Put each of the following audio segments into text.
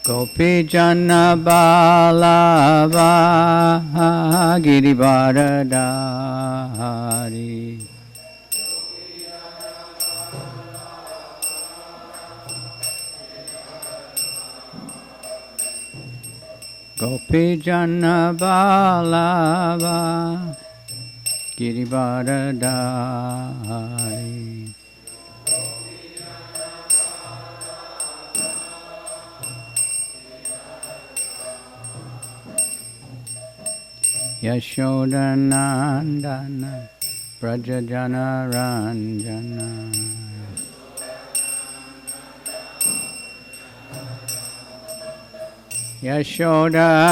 Gopi Jana Balava Girivaradari Gopi Jana Balava Girivaradari Yashodanandana Brajajana Ranjana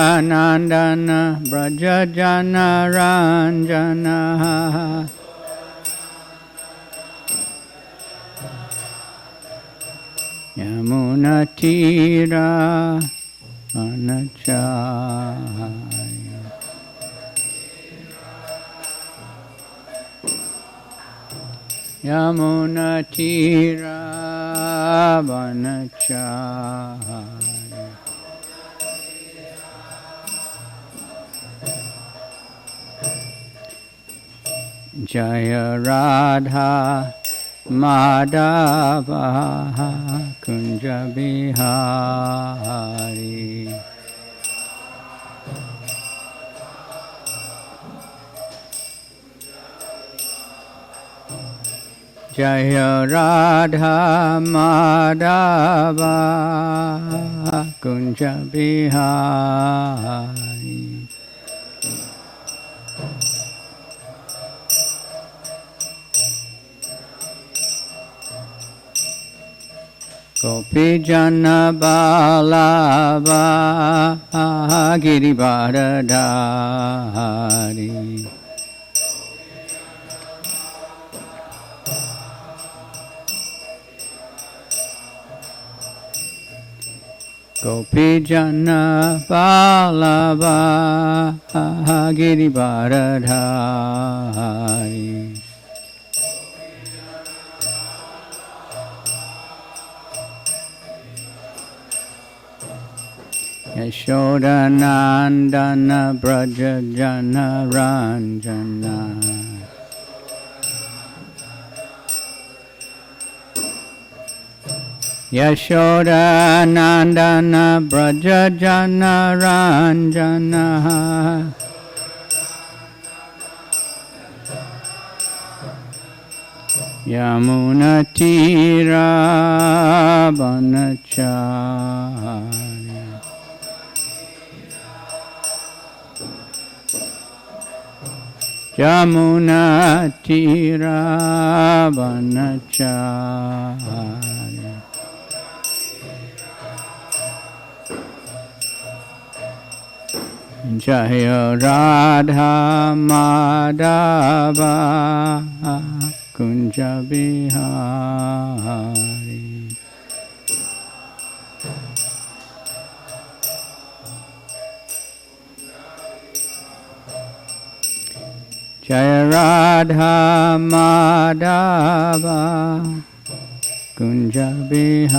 Yashodanandana Brajajana Ranjana Yamuna Tira Anachaya Yamuna Tira Vanachaya Jaya Radha Madhava Kunja Bihari Jaya Radha Madhava Kunja Bihari Gopi Jana Balava Girivaradari Gopi Jana Balava Girivaradari Yashodanandana Brajajana Ranjana Yashodanandana Brajajana Ranjana Yamuna Tira Vanachaya Yamuna Tira Vanachaya Jaya Radha Madhava Kunja Bihari Jaya Radha Madhava Kunja Bihari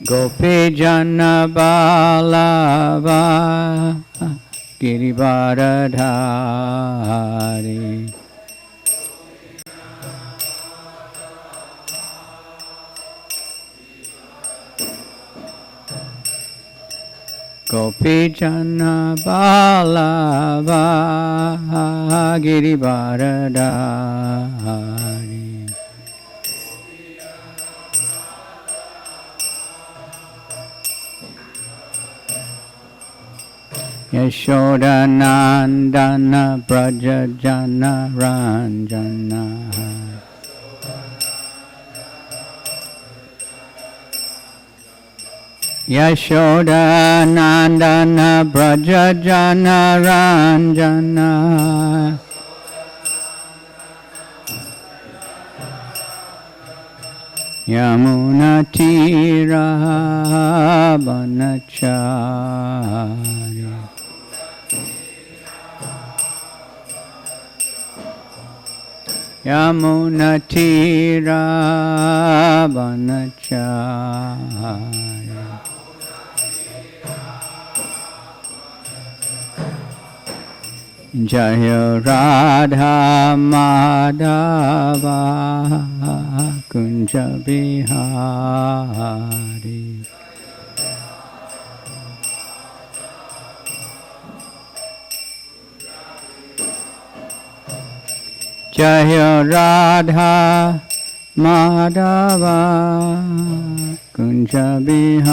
Gopi Jana Balava Girivaradari Gopi Jana Balava Girivaradari Yashodanandana Brajajana Ranjana Yashodanandana Brajajana Ranjana Yamuna Tira Vanachari Yamunatiravanachaya Jaya Radha Madhava Kunja Bihari Jaya Radha Madhava Kunja Bihari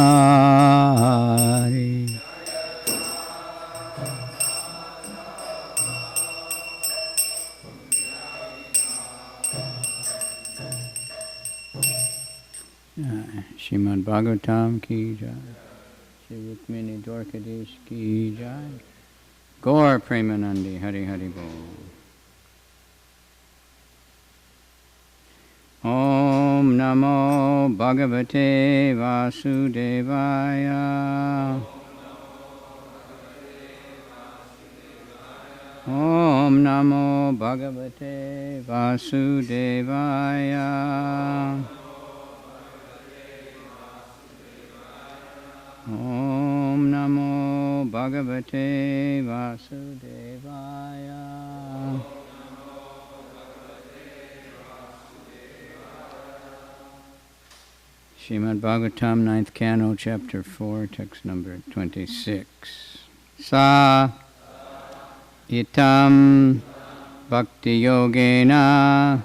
Srimad Bhagavatam ki jai, Shri Rukmini Dwarkadish ki jai, Gaur Premanandi Hari Hari Bol. Om Namo Bhagavate Vasudevaya. Om Namo Bhagavate Vasudevaya. Om Namo Bhagavate Vasudevaya. Srimad Bhagavatam, 9th Canto, Chapter 4, text number 26. Sa itam bhakti yogena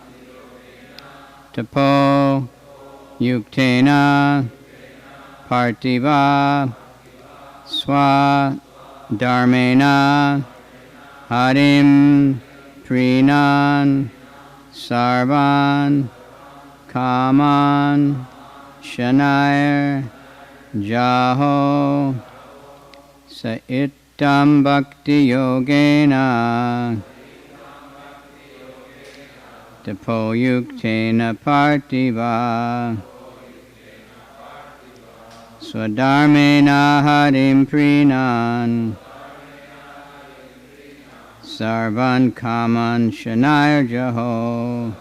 tapo yuktena partiva swa dharmena harim prinan sarvan kaman Shanair Jaho Sa Ittam Bhakti Yogena Tapo Yuktena Partiva Swadharmena Harim Prinan Sarvan Kaman Shanair Jaho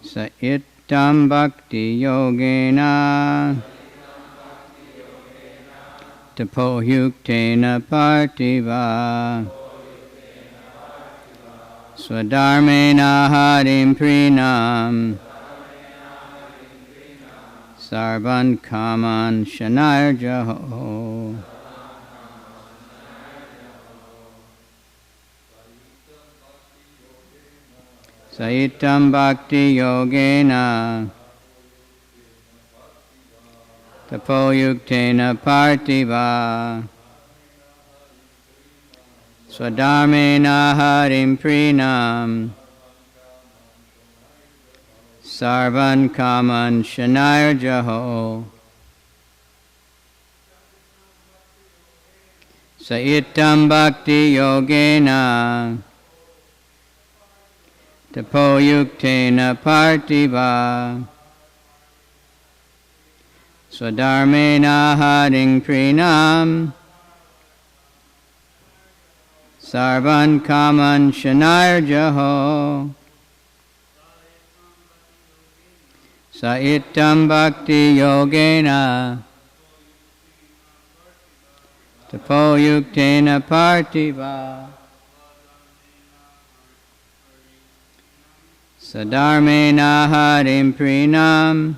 Sa Ittam Bhakti Yogena Tapo Yuktena Partiva Swadharmena Harim Prinam Sarvan Kaman Shanair Jaho. Saitam Bhakti Yogena Tapo Yuktena Partiva Swadharmena Harim Prinam Sarvan Kaman Shanair Jaho. Saitam Bhakti Yogena Tapo Yuktena Partiva Swadharmena Harim Prinam Sarvan Kaman Shanair Jaho. Saitam Bhakti Yogena Tapo Yuktena Partiva Sadharmena Harim Prinam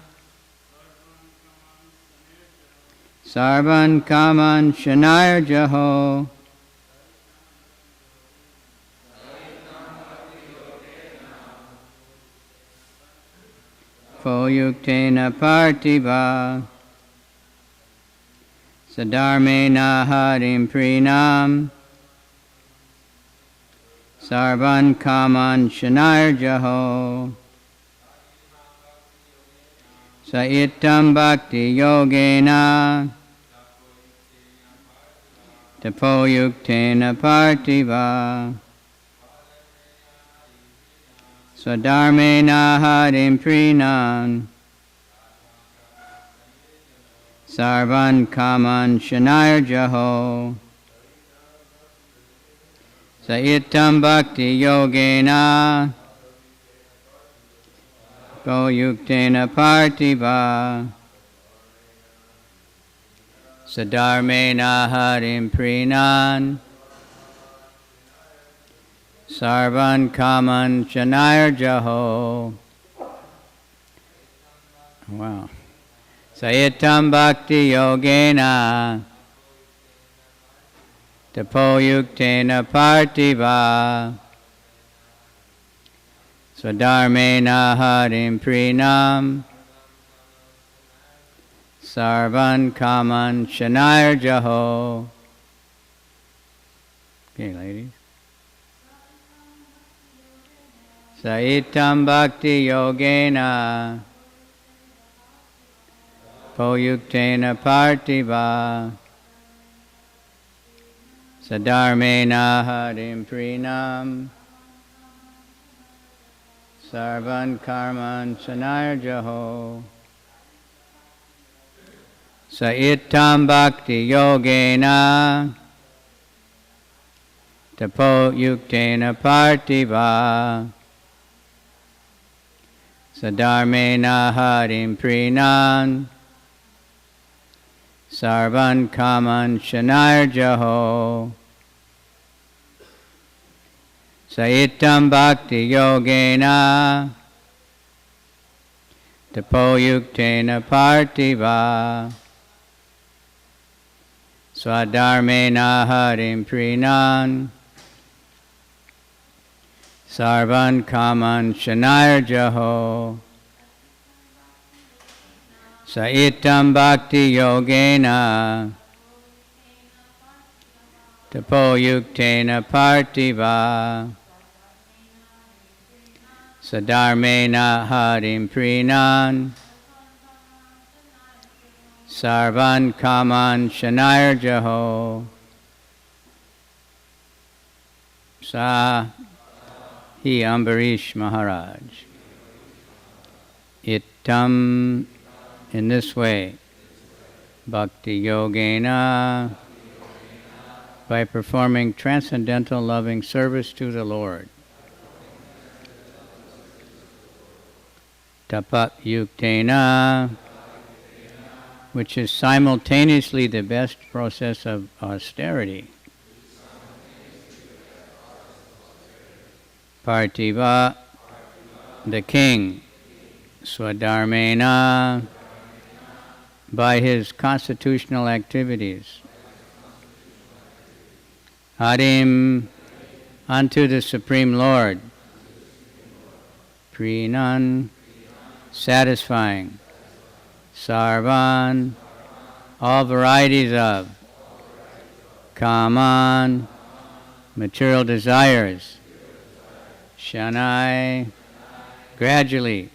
Sarvan Kaman Shanair Jaho. Tapo Yuktena Partiva Sadharmena Harim Prinam Sarvan Kaman Shanair Jaho. Saitam Bhakti Yogena Tapo Yuktena Partiva Swadharmena Harim Prinam Sarvan Kaman Shanair Jaho. Saitam bhakti yogena Poyuktena partiva Sadharmena harim prinan Sarvan kaman chanayarjaho. Wow. Sayitam bhakti yogena tapoyuktena partiva Swadharmena harim prinam sarvan kaman shanayarjaho. Okay, ladies. Saitam bhakti yogena poyuktena partiva sadharmena harim prinam sarvan karman sanayarjaho. Saitam bhakti yogena tapoyuktena partiva sadharmena harim prinan sarvan kaman shanayarjaho. Saitam bhakti yogena tapoyuktena partiva swadharmena harim prinan sarvan kaman shanayarjaho. Saitam bhakti yogena tapoyuktena partiva sadharmena harim prinan sarvan kaman shanayarjaho. Sa hi Ambarish Maharaj. Ittam, in this way, bhakti yogena, by performing transcendental loving service to the Lord. Tapat yuktena, which is simultaneously the best process of austerity. Partiva, the king. Swadharmena, by his constitutional activities. Harim, unto the Supreme Lord. Prinan, satisfying. Sarvan, all varieties of. Kaman, material desires. Shanai, gradually.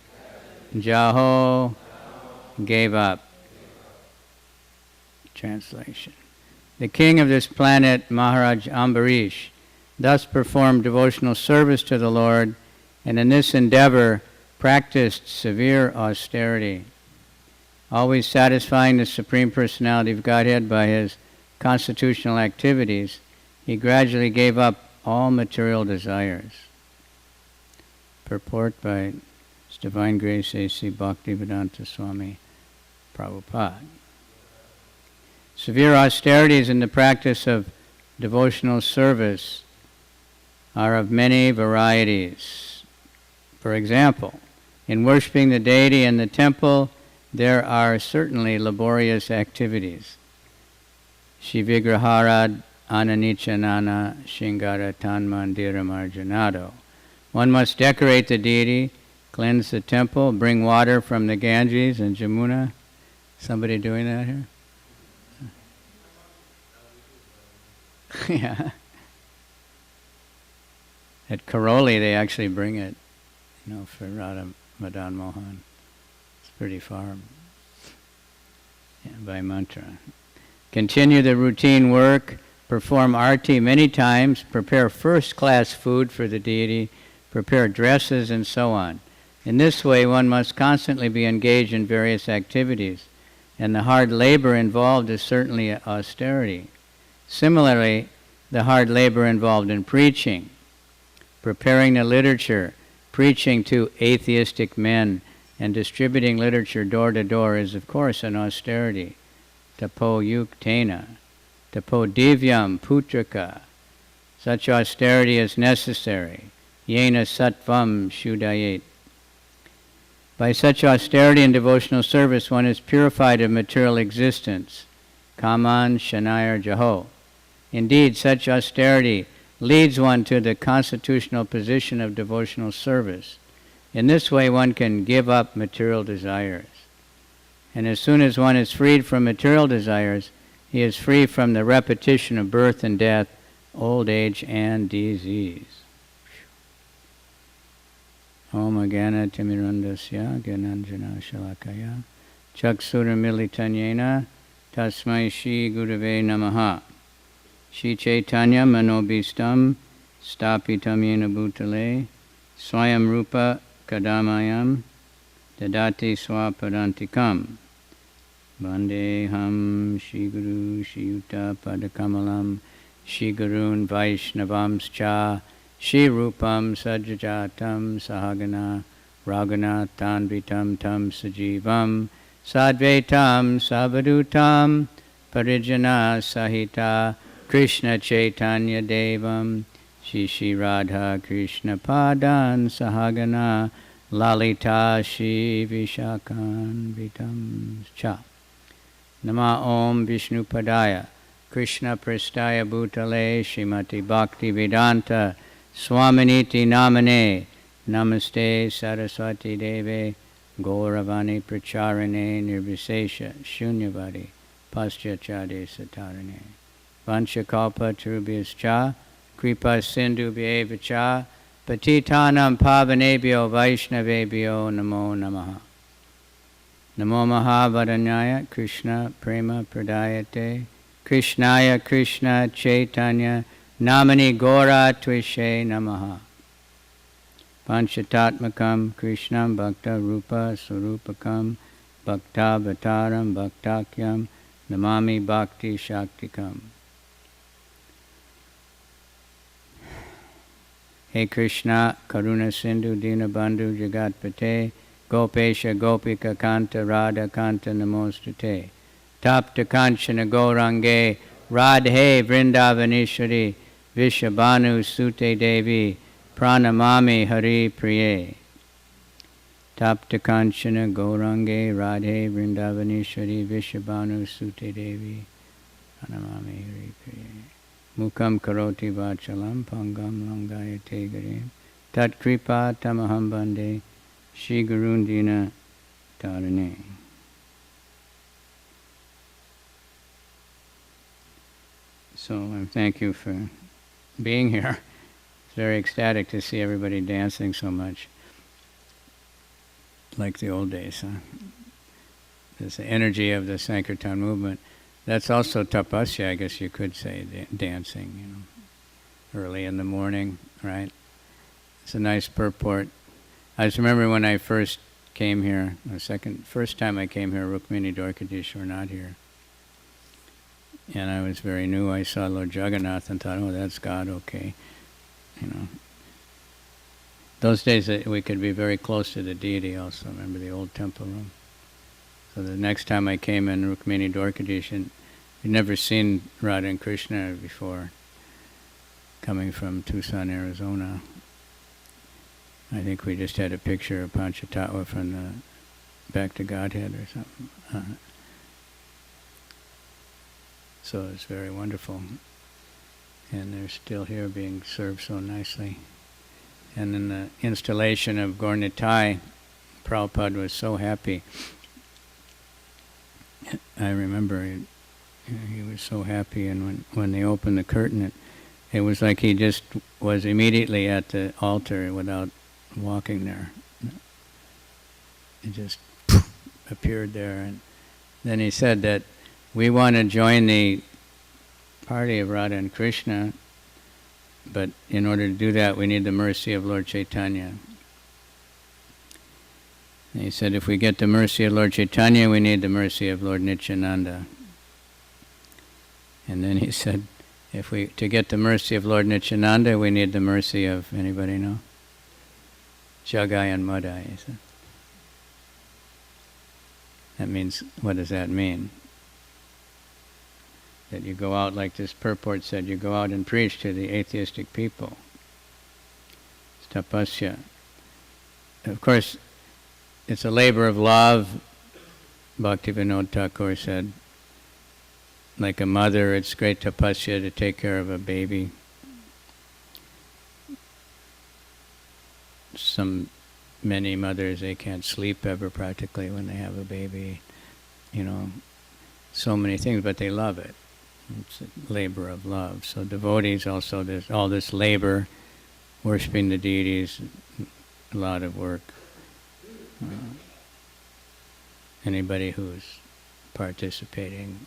Jaho, gave up. Translation. The king of this planet, Maharaj Ambarish, thus performed devotional service to the Lord, and in this endeavor practiced severe austerity, always satisfying the Supreme Personality of Godhead by his constitutional activities. He gradually gave up all material desires. Purport by His Divine Grace A.C. Bhaktivedanta Swami Prabhupada. Severe austerities in the practice of devotional service are of many varieties. For example, in worshiping the deity in the temple, there are certainly laborious activities. Shivigraharad ananichanana shingaratan mandiram arjanado. One must decorate the deity, cleanse the temple, bring water from the Ganges and Jamuna. Somebody doing that here? Yeah. At Karoli, they actually bring it, for Radha Madan Mohan. It's pretty far. Yeah, by mantra. Continue the routine work, perform arti many times, prepare first-class food for the deity, prepare dresses, and so on. In this way, one must constantly be engaged in various activities, and the hard labor involved is certainly austerity. Similarly, the hard labor involved in preaching, preparing the literature, preaching to atheistic men, and distributing literature door to door is, of course, an austerity. Tapo yuktena, tapo divyam putraka. Such austerity is necessary. Yena sattvam shudayet. By such austerity and devotional service, one is purified of material existence. Kaman shanayar jaho. Indeed, such austerity leads one to the constitutional position of devotional service. In this way, one can give up material desires. And as soon as one is freed from material desires, he is free from the repetition of birth and death, old age and disease. Om Agana Timirandasya Gyananjana Shalakaya Chakshura Militanyena Tasmai Shri Gurave Namaha Shri Chaitanya Manobhistam Stapitam Yena Bhutale Swayam Rupa Kadamayam Dadati Swapadantikam Vandeham Shri Guru Shri Yuta Padakamalam Shri Gurun Vaishnavamscha Shri Rupam Sajajatam Sahagana Ragana Tanvitam Tam Sajivam Sadvaitam Savadutam Parijana Sahita Krishna Chaitanya Devam Shri Shri Radha Krishna Padan Sahagana Lalita Shri Vishakan Vitam Cha Nama Om Vishnu Padaya Krishna Prastaya Bhutale Srimati Bhakti Vedanta Swaminiti Namane Namaste Saraswati Deve Gauravani Pracharane Nirvisesha Shunyavadi Paschachade Satarane Vanchakalpa Turubhyascha Kripa Sindhu Bhyevacha Patitanam Pavanebhyo Vaishnavebhyo Namo Namaha Namo Mahavadanyaya Krishna Prema Pradayate Krishnaya Krishna Chaitanya Namani Gora Tvishe Namaha Panchatatmakam Krishnam Bhakta Rupa Surupakam Bhakta Vataram Bhaktakyam Namami Bhakti Shaktikam. Hey Krishna Karuna Sindhu Dinabandhu Jagatpate Gopesha Gopika Kanta Radha Kanta Namostute Tapta Kanchana Gaurange Radhe Vrindavanishwari Vishabhanu Sute Devi Pranamami Hari Priye Tapta Kanchana Gaurange Radhe Vrindavanishwari Vishabhanu Sute Devi Pranamami Hari Priye Mukam Karoti Vachalam Pangam Langayate Garim Tat Kripa Tamaham Bande Shri Gurundina Tarane. So thank you for being here. It's very ecstatic to see everybody dancing so much, like the old days. Huh? There's the energy of the Sankirtan movement. That's also tapasya, I guess you could say, dancing, early in the morning, right? It's a nice purport. I just remember when I first came here, first time I came here, Rukmini Dwarkadish were not here. And I was very new. I saw Lord Jagannath and thought, oh, that's God, okay. Those days we could be very close to the deity also. Remember the old temple room? So the next time I came in Rukmini Dwarkadish, and I'd never seen Radha and Krishna before, coming from Tucson, Arizona. I think we just had a picture of Panchatattva from the Back to Godhead or something. So it's very wonderful. And they're still here being served so nicely. And in the installation of Gaur Nitai, Prabhupada was so happy. I remember he was so happy, and when they opened the curtain, it was like he just was immediately at the altar without walking there. It just appeared there. And then he said that we want to join the party of Radha and Krishna, but in order to do that we need the mercy of Lord Chaitanya. And he said if we get the mercy of Lord Chaitanya, we need the mercy of Lord Nityananda. And then he said, To get the mercy of Lord Nityananda, we need the mercy of, anybody know? Jagai and Madai. That means, what does that mean? That you go out, like this purport said, you go out and preach to the atheistic people. It's tapasya. Of course, it's a labor of love. Bhaktivinoda Thakur said, like a mother, it's great tapasya to take care of a baby. Many mothers, they can't sleep ever practically when they have a baby. So many things, but they love it. It's a labor of love. So devotees also, there's all this labor, worshipping the deities, a lot of work. Anybody who's participating,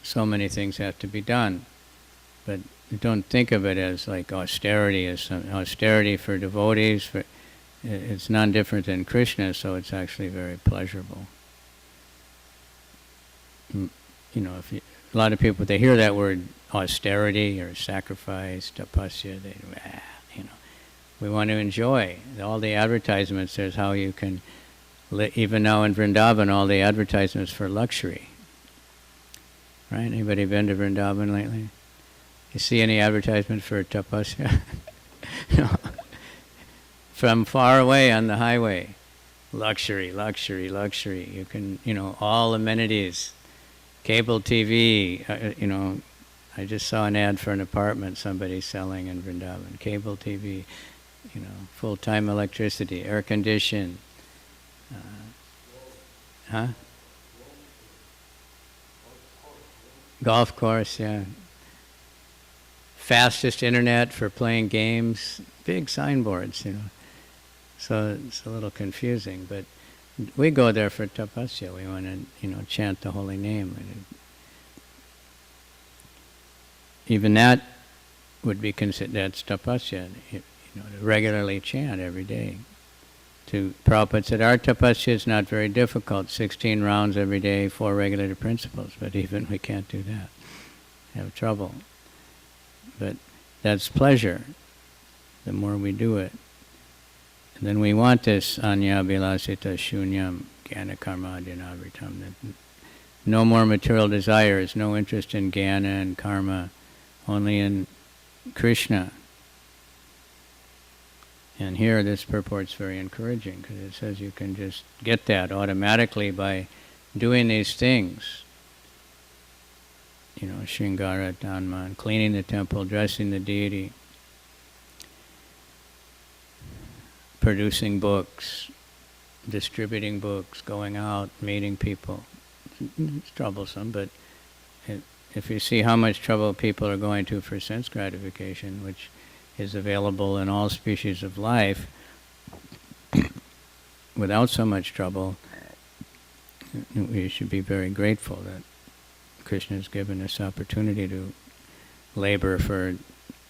so many things have to be done. But don't think of it as like austerity, austerity for devotees. It's none different than Krishna, so it's actually very pleasurable. A lot of people, they hear that word austerity or sacrifice, tapasya, we want to enjoy. All the advertisements, there's how you can, even now in Vrindavan, all the advertisements for luxury. Right? Anybody been to Vrindavan lately? You see any advertisement for tapasya? No. From far away on the highway, luxury, luxury, luxury. You can, all amenities, cable TV. I just saw an ad for an apartment somebody's selling in Vrindavan. Cable TV, full-time electricity, air condition. Golf course, yeah. Fastest internet for playing games. Big signboards, So it's a little confusing, but we go there for tapasya. We want to, chant the holy name. Even that would be considered, that's tapasya, to regularly chant every day. Prabhupada said, our tapasya is not very difficult, 16 rounds every day, 4 regulative principles, but even we can't do that. Have trouble. But that's pleasure, the more we do it. And then we want this anya vilasita shunyam jnana karma adinavritam. No more material desires, no interest in jnana and karma, only in Krishna. And here this purport's very encouraging, because it says you can just get that automatically by doing these things. Shringara, Dhanman, cleaning the temple, dressing the deity, producing books, distributing books, going out, meeting people. It's troublesome, but if you see how much trouble people are going to for sense gratification, which is available in all species of life, without so much trouble, we should be very grateful that Krishna has given us opportunity to labor for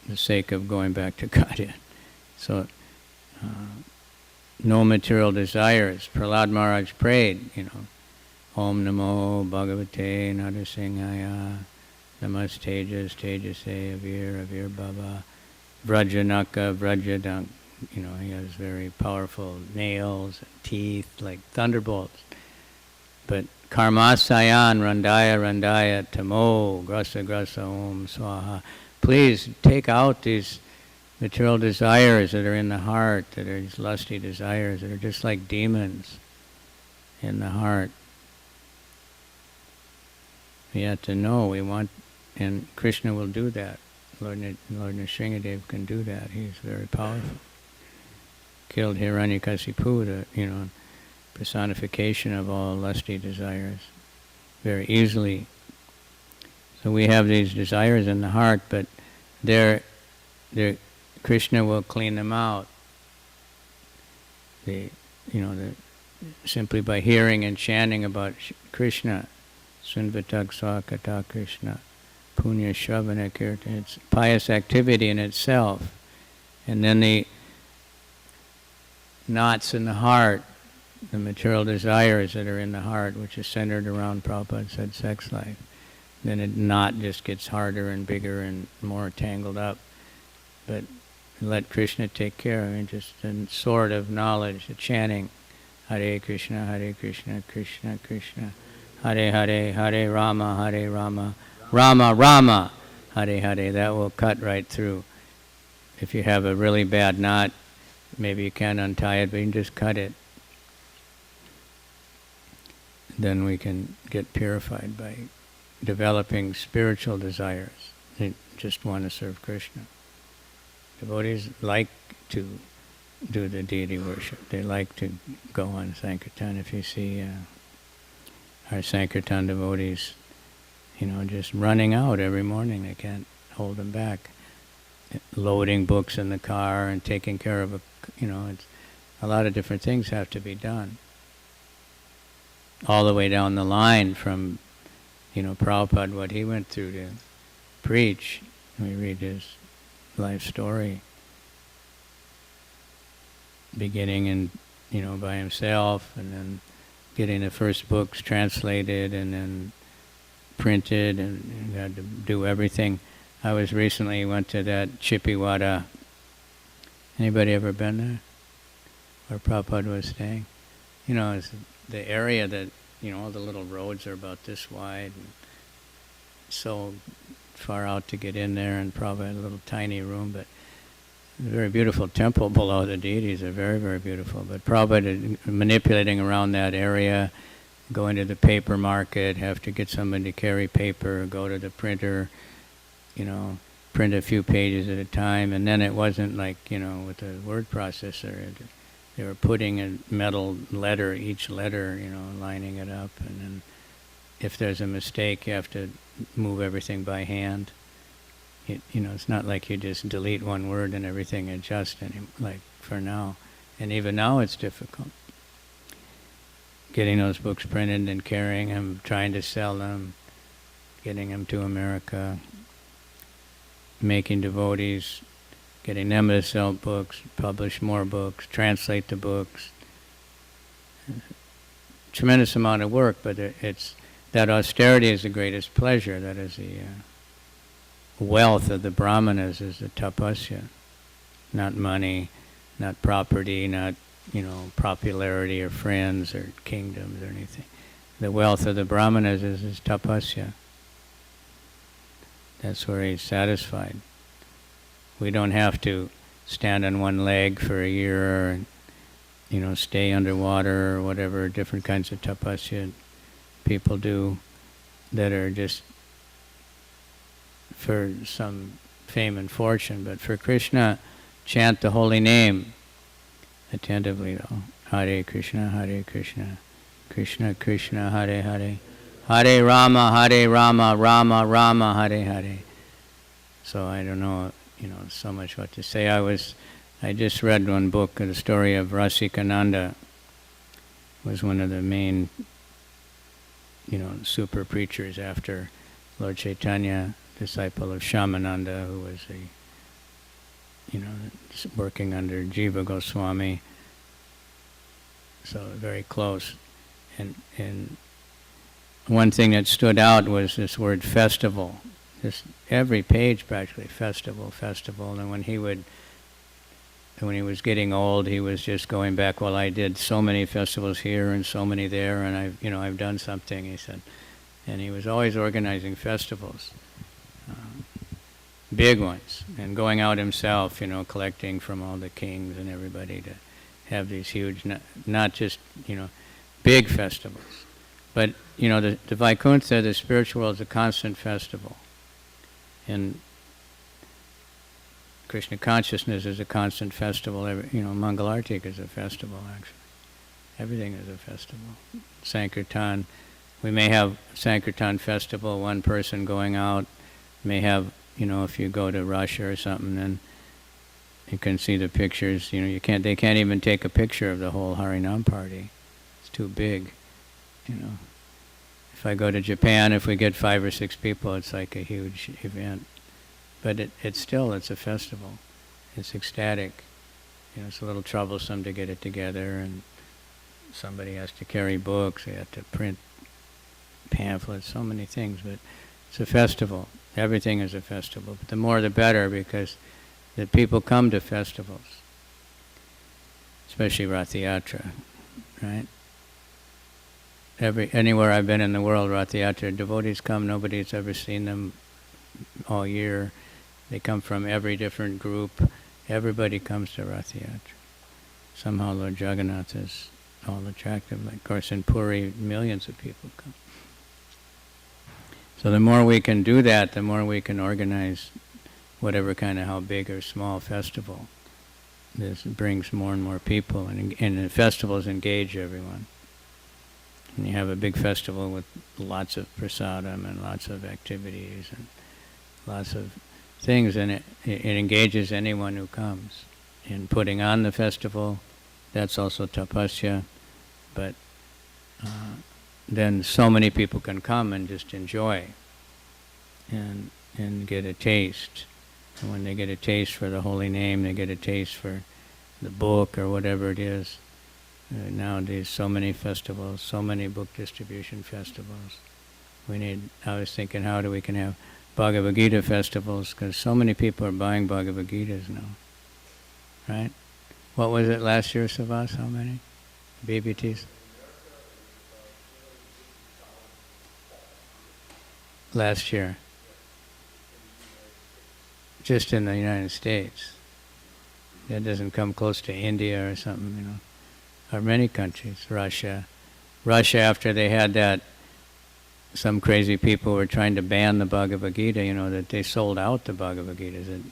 the sake of going back to Godhead. So, no material desires. Prahlad Maharaj prayed, Om Namo Bhagavate Narasimhaya Namastejas Tejase Avir Baba Vrajanaka Vrajadank. He has very powerful nails and teeth like thunderbolts. But Karmasayan Randaya Tamo Grasa Om Swaha. Please take out these material desires that are in the heart, that are these lusty desires that are just like demons in the heart. We have to know we want, and Krishna will do that. Lord Nrsimhadev can do that. He's very powerful. Killed Hiranyakasipu, the personification of all lusty desires, very easily. So we have these desires in the heart, but Krishna will clean them out. Simply by hearing and chanting about Krishna, Sunvatag Swakata Krishna, Punya Shravana Kirtan. It's pious activity in itself. And then the knots in the heart, the material desires that are in the heart, which is centered around Prabhupada said sex life, then the knot just gets harder and bigger and more tangled up. But let Krishna take care. I mean, just a sort of knowledge, a chanting, Hare Krishna, Krishna Krishna, Hare Hare, Hare Rama, Rama Rama, Hare Hare. That will cut right through. If you have a really bad knot, maybe you can't untie it, but you can just cut it. Then we can get purified by developing spiritual desires. They just want to serve Krishna. Devotees like to do the deity worship. They like to go on Sankirtan. If you see our Sankirtan devotees, just running out every morning, they can't hold them back. Loading books in the car and taking care of it's a lot of different things have to be done. All the way down the line from, Prabhupada, what he went through to preach. We read his life story. Beginning in, by himself, and then getting the first books translated and then printed, and had to do everything. I went to that Chippewa. Anybody ever been there? Where Prabhupada was staying? It's the area that, all the little roads are about this wide, and so far out to get in there, and probably a little tiny room, but a very beautiful temple below. The deities are very, very beautiful. But Prabhupada manipulating around that area, going to the paper market, have to get somebody to carry paper, go to the printer, print a few pages at a time. And then it wasn't like, with the word processor. They were putting a metal letter, each letter, lining it up. And then if there's a mistake, you have to move everything by hand. It's not like you just delete one word and everything adjusts, like for now. And even now it's difficult. Getting those books printed and carrying them, trying to sell them, getting them to America, making devotees, getting them to sell books, publish more books, translate the books. Tremendous amount of work, but that austerity is the greatest pleasure. That is the wealth of the brahmanas, is the tapasya. Not money, not property, not popularity or friends or kingdoms or anything. The wealth of the brahmanas is tapasya. That's where he's satisfied. We don't have to stand on one leg for a year and stay underwater or whatever, different kinds of tapasya people do that are just for some fame and fortune. But for Krishna, chant the holy name attentively, though. Hare Krishna, Krishna Krishna, Hare Hare, Hare Rama, Rama Rama, Hare Hare. So I don't know, so much what to say. I just read one book, the story of Rasikananda. Was one of the main, super preachers after Lord Chaitanya, disciple of Shamananda, who was working under Jiva Goswami. So very close. And one thing that stood out was this word festival. Just every page practically, festival. And when he was getting old, he was just going back, well, I did so many festivals here and so many there, and I've done something, he said. And he was always organizing festivals, big ones, and going out himself, collecting from all the kings and everybody to have these huge, not just, big festivals. But, the Vaikuntha, the spiritual world, is a constant festival. And Krishna consciousness is a constant festival. Mangalartik is a festival, actually. Everything is a festival. Sankirtan, we may have Sankirtan festival, one person going out, may have, if you go to Russia or something, then you can see the pictures. They can't even take a picture of the whole Harinam party. It's too big, If I go to Japan, if we get 5 or 6 people, it's like a huge event. But it's a festival. It's ecstatic. It's a little troublesome to get it together, and somebody has to carry books, they have to print pamphlets, so many things, but It's a festival. Everything is a festival. But the more the better, because the people come to festivals, especially Rath Yatra, right? Anywhere I've been in the world, Rath Yatra, devotees come, nobody's ever seen them all year. They come from every different group. Everybody comes to Rath Yatra. Somehow Lord Jagannath is all attractive. Of course, in Puri, millions of people come. So the more we can do that, the more we can organize whatever kind of how big or small festival. This brings more and more people, and the festivals engage everyone. And you have a big festival with lots of prasadam and lots of activities and lots of things, and it engages anyone who comes. In putting on the festival, that's also tapasya, but then so many people can come and just enjoy and get a taste. And when they get a taste for the holy name, they get a taste for the book or whatever it is. Nowadays, so many festivals, so many book distribution festivals. I was thinking, how we can have Bhagavad Gita festivals, because so many people are buying Bhagavad Gitas now. Right? What was it last year, Savas? How many? BBTs? Last year. Just in the United States. That doesn't come close to India or something, or many countries. Russia, after they had that, some crazy people were trying to ban the Bhagavad Gita, that they sold out the Bhagavad Gitas. And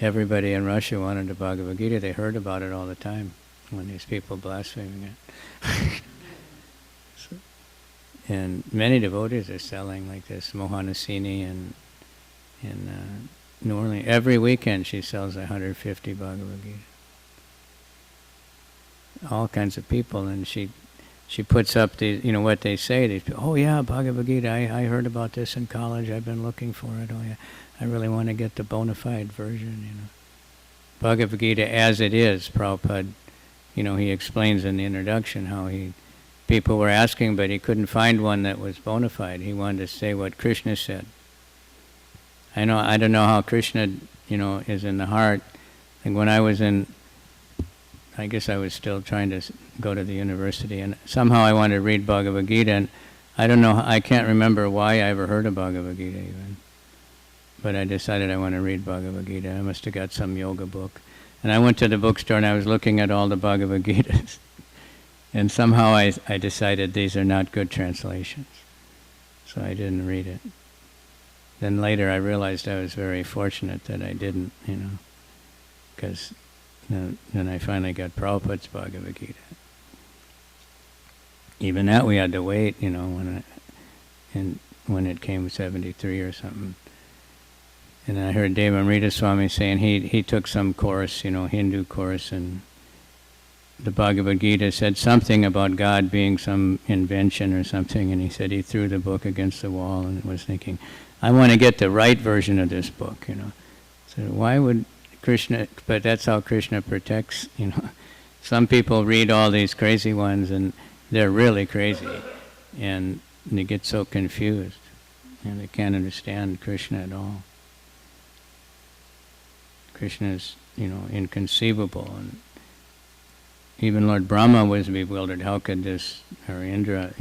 everybody in Russia wanted the Bhagavad Gita. They heard about it all the time when these people blaspheming it. And many devotees are selling like this. Mohanasini in New Orleans. Every weekend she sells 150 Bhagavad Gita. All kinds of people, and she puts up the, what they say. They say, oh yeah, Bhagavad Gita, I heard about this in college, I've been looking for it, oh yeah, I really want to get the bona fide version, Bhagavad Gita as it is, Prabhupada, he explains in the introduction how people were asking, but he couldn't find one that was bona fide. He wanted to say what Krishna said. I don't know how Krishna, is in the heart. Like when I was I guess I was still trying to go to the university, and somehow I wanted to read Bhagavad Gita, and I can't remember why I ever heard of Bhagavad Gita even. But I decided I want to read Bhagavad Gita. I must have got some yoga book. And I went to the bookstore and I was looking at all the Bhagavad Gitas. And somehow I decided these are not good translations. So I didn't read it. Then later I realized I was very fortunate that I didn't, because then I finally got Prabhupada's Bhagavad Gita. Even that we had to wait, when it came 73 or something. And I heard Devamrita Swami saying he took some course, Hindu course, and the Bhagavad Gita said something about God being some invention or something, and he said he threw the book against the wall and was thinking, I want to get the right version of this book, So why would Krishna, but that's how Krishna protects, Some people read all these crazy ones and they're really crazy and they get so confused and they can't understand Krishna at all. Krishna is, inconceivable, and even Lord Brahma was bewildered. How could this, or Indra,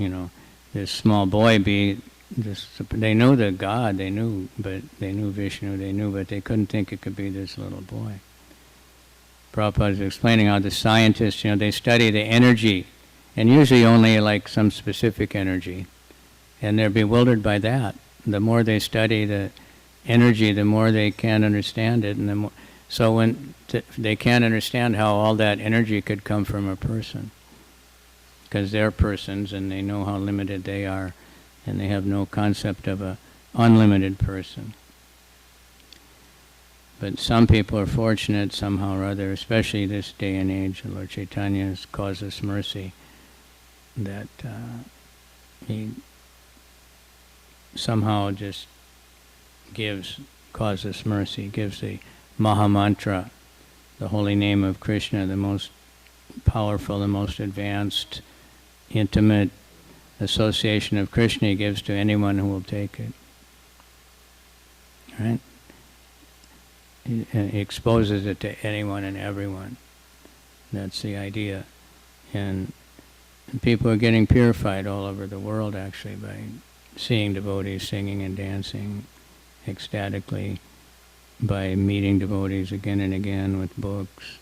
this small boy be this? They know the God, they knew Vishnu, but they couldn't think it could be this little boy. Prabhupada is explaining how the scientists, they study the energy, and usually only like some specific energy, and they're bewildered by that. The more they study the energy, the more they can't understand it, and the more. So when they can't understand how all that energy could come from a person, because they're persons and they know how limited they are, and they have no concept of a unlimited person. But some people are fortunate somehow or other, especially this day and age. Lord Chaitanya has caused us mercy that he somehow just causes mercy, gives the Mahamantra, the holy name of Krishna, the most powerful, the most advanced, intimate, association of Krishna He gives to anyone who will take it. Right? He exposes it to anyone and everyone. That's the idea. And people are getting purified all over the world, actually, by seeing devotees singing and dancing ecstatically, by meeting devotees again and again with books,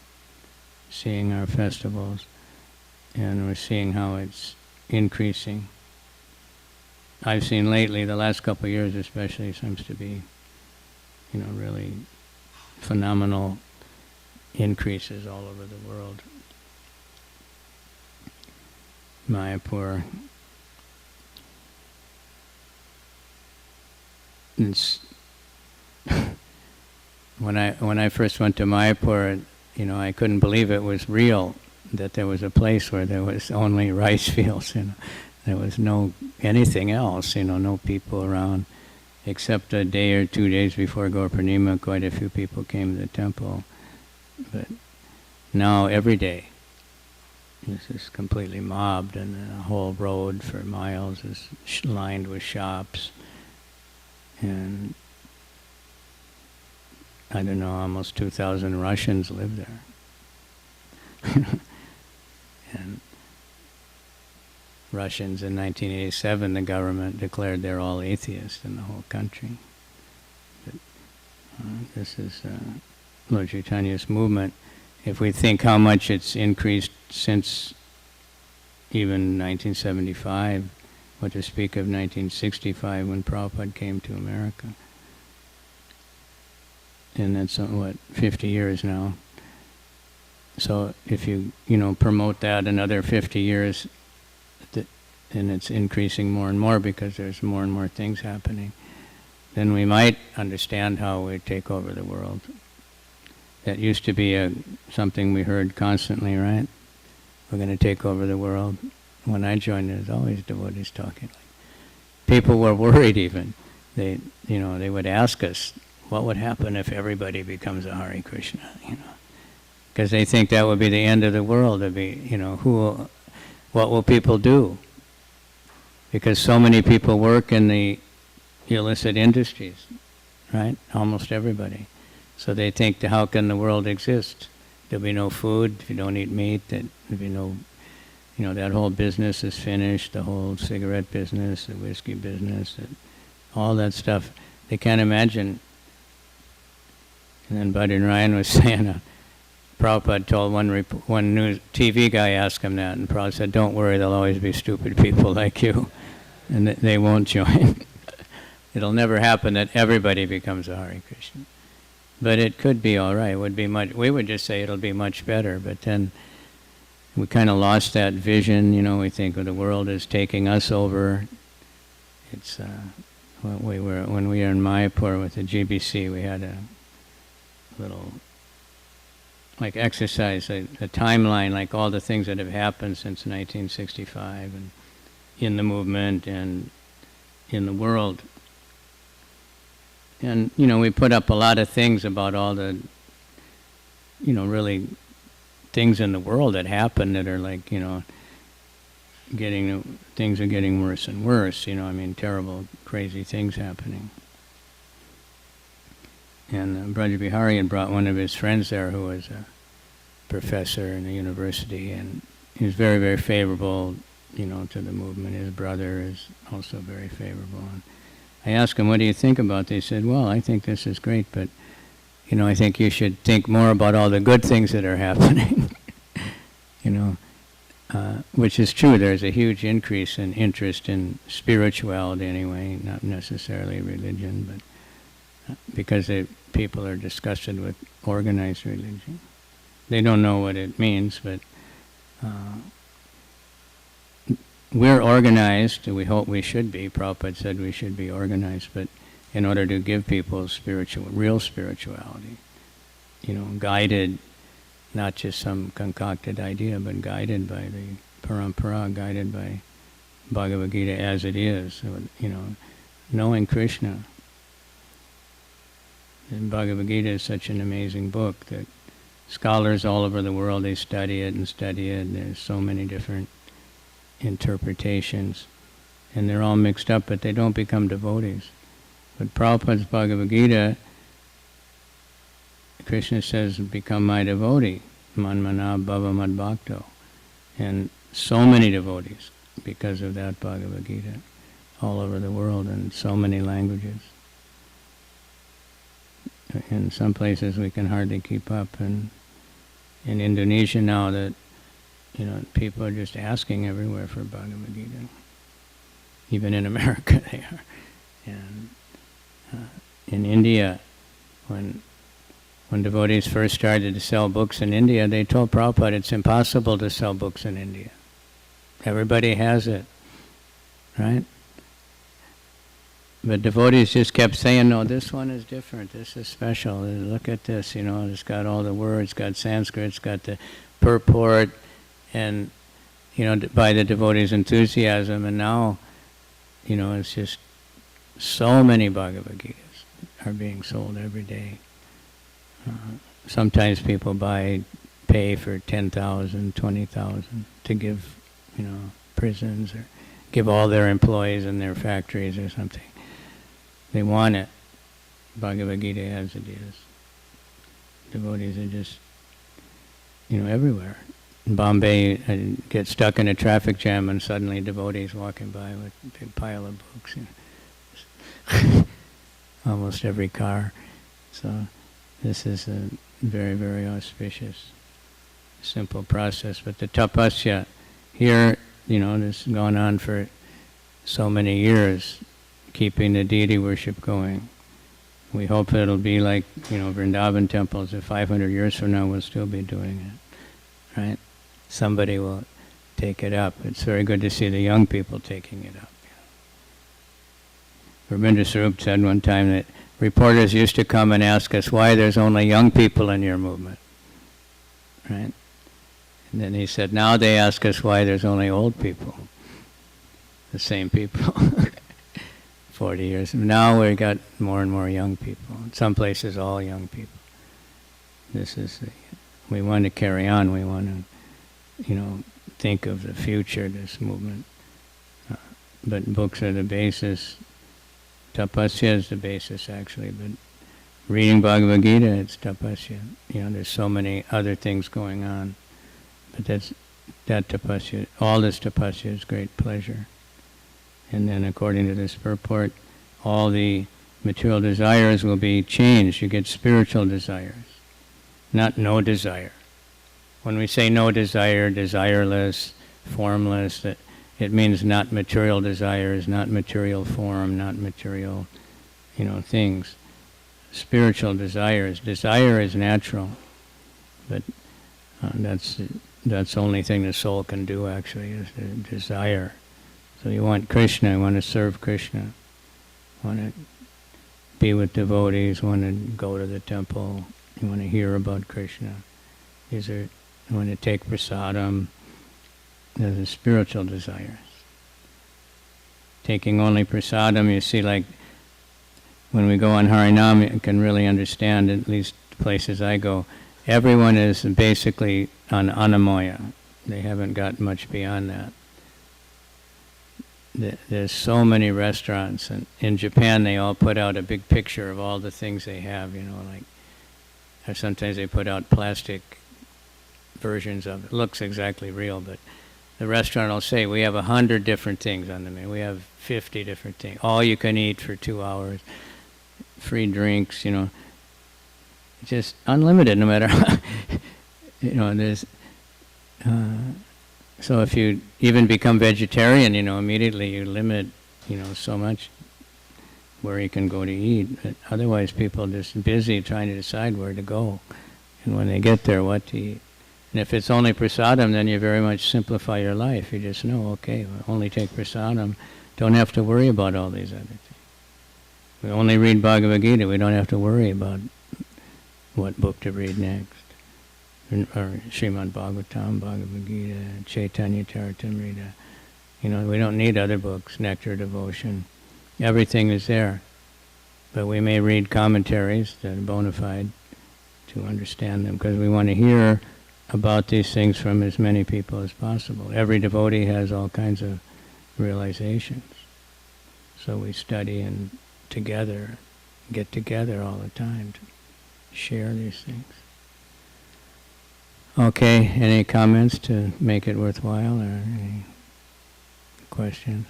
seeing our festivals, and we're seeing how it's increasing. I've seen lately, the last couple of years especially, seems to be, really phenomenal increases all over the world. Mayapur. When I first went to Mayapur, I couldn't believe it was real, that there was a place where there was only rice fields. There was no anything else. No people around, except a day or 2 days before Gaur Purnima. Quite a few people came to the temple, but now every day. This is completely mobbed, and the whole road for miles is lined with shops. And I don't know, almost 2,000 Russians live there. And Russians in 1987, the government declared they're all atheists in the whole country. But, this is Lord Chaitanya's movement. If we think how much it's increased since even 1975, what to speak of 1965 when Prabhupada came to America. And that's, 50 years now. So if you, promote that another 50 years, and it's increasing more and more because there's more and more things happening, then we might understand how we take over the world. That used to be something we heard constantly, right? We're going to take over the world. When I joined, there was always devotees talking. People were worried even. They would ask us, what would happen if everybody becomes a Hare Krishna, Because they think that would be the end of the world. It'd be, what will people do? Because so many people work in the illicit industries, right? Almost everybody. So they think, how can the world exist? There'll be no food if you don't eat meat. There'll be no, that whole business is finished. The whole cigarette business, the whiskey business, all that stuff. They can't imagine. And then Bhajan Ryan was saying, Prabhupada told one news TV guy asked him that, and Prabhupada said, "Don't worry, there'll always be stupid people like you, and they won't join." It'll never happen that everybody becomes a Hare Krishna. But it could be all right. It would be we would just say it'll be much better, but then we kind of lost that vision. We think the world is taking us over. It's when we were in Mayapur with the GBC, we had a little exercise, a timeline, like all the things that have happened since 1965, and in the movement and in the world. And, we put up a lot of things about all the, really things in the world that happen that are things are getting worse and worse, terrible, crazy things happening. And Braj Bihari had brought one of his friends there who was a professor in the university, and he was very, very favorable, to the movement. His brother is also very favorable. And I asked him, what do you think about this? He said, well, I think this is great, but, I think you should think more about all the good things that are happening. Which is true. There's a huge increase in interest in spirituality anyway, not necessarily religion, but because people are disgusted with organized religion. They don't know what it means, but we're organized. We hope we should be. Prabhupada said we should be organized, but in order to give people real spirituality, guided, not just some concocted idea, but guided by the parampara, guided by Bhagavad Gita as it is, knowing Krishna. And Bhagavad Gita is such an amazing book that scholars all over the world, they study it, and there's so many different interpretations. and they're all mixed up, but they don't become devotees. But Prabhupada's Bhagavad Gita, Krishna says, become my devotee, manmana bhava mad bhakto. And so many devotees because of that Bhagavad Gita all over the world in so many languages. In some places we can hardly keep up. And in Indonesia now, that people are just asking everywhere for Bhagavad Gita. Even in America they are. And in India, when devotees first started to sell books in India, they told Prabhupada it's impossible to sell books in India. Everybody has it, right? But devotees just kept saying, no, this one is different, this is special, look at this, it's got all the words, it's got Sanskrit, it's got the purport, and, by the devotees' enthusiasm, and now, it's just so many Bhagavad Gitas are being sold every day. Sometimes people pay for 10,000, 20,000 to give, prisons, or give all their employees in their factories or something. They want it. Bhagavad Gita as it is. Devotees are just, everywhere. In Bombay, I get stuck in a traffic jam and suddenly devotees walking by with a big pile of books. Almost every car. So this is a very, very auspicious, simple process. But the tapasya here, this has gone on for so many years, keeping the deity worship going. We hope it'll be like, Vrindavan temples, if 500 years from now we'll still be doing it, right? Somebody will take it up. It's very good to see the young people taking it up. Rabindra Swarup said one time that reporters used to come and ask us why there's only young people in your movement, right? And then he said, now they ask us why there's only old people, the same people. 40 years. Now we've got more and more young people. In some places, all young people. We want to carry on. We want to, think of the future, this movement. But books are the basis. Tapasya is the basis, actually. But reading Bhagavad Gita, it's tapasya. There's so many other things going on. But that tapasya, all this tapasya is great pleasure. And then according to this purport, all the material desires will be changed. You get spiritual desires, not no desire. When we say no desire, desireless, formless, it means not material desires, not material form, not material, things. Spiritual desires. Desire is natural, but that's the only thing the soul can do, actually, is the desire. So you want Krishna, you want to serve Krishna, want to be with devotees, want to go to the temple, you want to hear about Krishna. You want to take prasadam. Those are spiritual desires. Taking only prasadam, you see, like when we go on Harinam, you can really understand, at least places I go, everyone is basically on anamoya. They haven't got much beyond that. There's so many restaurants, and in Japan they all put out a big picture of all the things they have, or sometimes they put out plastic versions of it. It looks exactly real, but the restaurant will say, we have 100 different things on the menu. We have 50 different things. All you can eat for 2 hours. Free drinks, just unlimited, no matter how, there's... So if you even become vegetarian, immediately you limit, so much where you can go to eat. But otherwise, people are just busy trying to decide where to go, and when they get there, what to eat. And if it's only prasadam, then you very much simplify your life. You just know, okay, we'll only take prasadam. Don't have to worry about all these other things. We only read Bhagavad Gita. We don't have to worry about what book to read next. Or Srimad Bhagavatam, Bhagavad Gita, Chaitanya Charitamrita. We don't need other books, Nectar Devotion. Everything is there. But we may read commentaries that are bona fide to understand them, because we want to hear about these things from as many people as possible. Every devotee has all kinds of realizations. So we study and together, get together all the time to share these things. Okay, any comments to make it worthwhile, or any questions?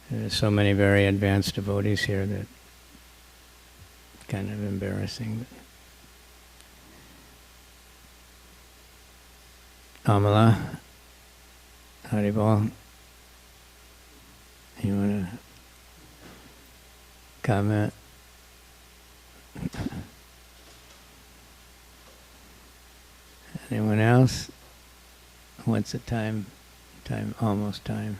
There's so many very advanced devotees here that it's kind of embarrassing. Amala, Haribol, you want to comment? Anyone else? What's the time? Almost time.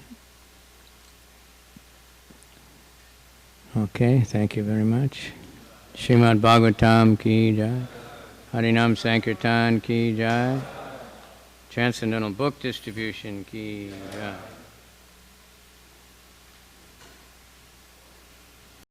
Okay, thank you very much. Srimad Bhagavatam ki jai. Harinam Sankirtan ki jai. Transcendental Book Distribution ki jai.